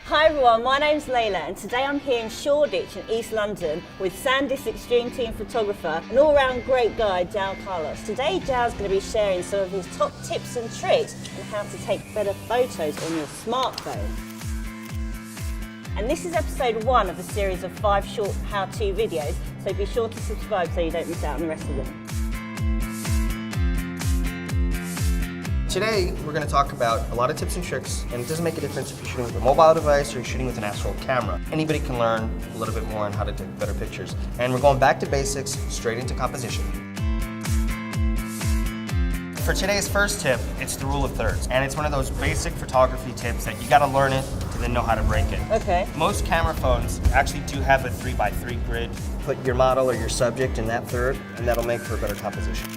Hi everyone, my name's Layla and today I'm here in Shoreditch in East London with Sandisk Extreme Team photographer and all-round great guy, João Carlos. Today João's going to be sharing some of his top tips and tricks on how to take better photos on your smartphone. And this is episode 1 of a series of 5 short how-to videos, so be sure to subscribe so you don't miss out on the rest of them. Today, we're going to talk about a lot of tips and tricks, and it doesn't make a difference if you're shooting with a mobile device or you're shooting with an actual camera. Anybody can learn a little bit more on how to take better pictures. And we're going back to basics, straight into composition. For today's first tip, it's the rule of thirds. And it's one of those basic photography tips that you got to learn it to then know how to break it. Okay. Most camera phones actually do have a 3x3 grid. Put your model or your subject in that third, and that'll make for a better composition.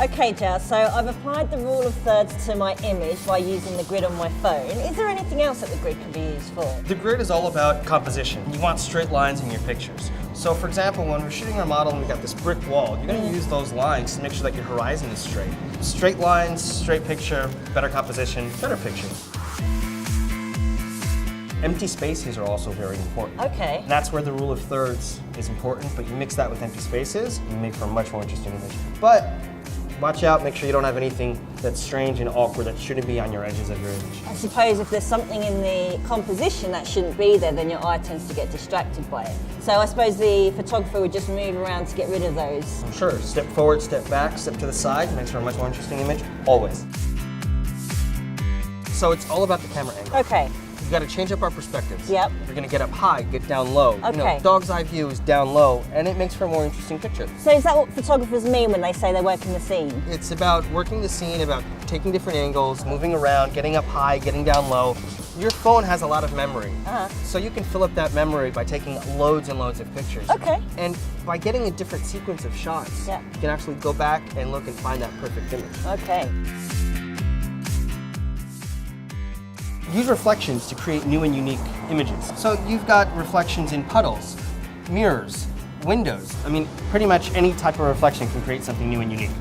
Okay, João, so I've applied the rule of thirds to my image by using the grid on my phone. Is there anything else that the grid can be used for? The grid is all about composition. You want straight lines in your pictures. So for example, when we're shooting our model and we've got this brick wall, you're going to use those lines to make sure that your horizon is straight. Straight lines, straight picture, better composition, better picture. Empty spaces are also very important. Okay. And that's where the rule of thirds is important, but you mix that with empty spaces, and you make for a much more interesting image. But watch out, make sure you don't have anything that's strange and awkward that shouldn't be on your edges of your image. I suppose if there's something in the composition that shouldn't be there, then your eye tends to get distracted by it. So I suppose the photographer would just move around to get rid of those. Sure, step forward, step back, step to the side, makes for a much more interesting image, always. So it's all about the camera angle. Okay. You gotta change up our perspectives. Yep. You're gonna get up high, get down low. Okay. You know, dog's eye view is down low, and it makes for a more interesting picture. So is that what photographers mean when they say they're working the scene? It's about working the scene, about taking different angles, moving around, getting up high, getting down low. Your phone has a lot of memory. So you can fill up that memory by taking loads and loads of pictures. Okay. And by getting a different sequence of shots, Yeah. you can actually go back and look and find that perfect image. Okay. Use reflections to create new and unique images. So you've got reflections in puddles, mirrors, windows. I mean, pretty much any type of reflection can create something new and unique.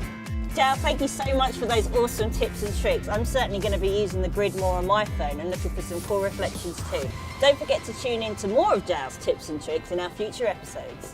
João, thank you so much for those awesome tips and tricks. I'm certainly going to be using the grid more on my phone and looking for some cool reflections too. Don't forget to tune in to more of João's tips and tricks in our future episodes.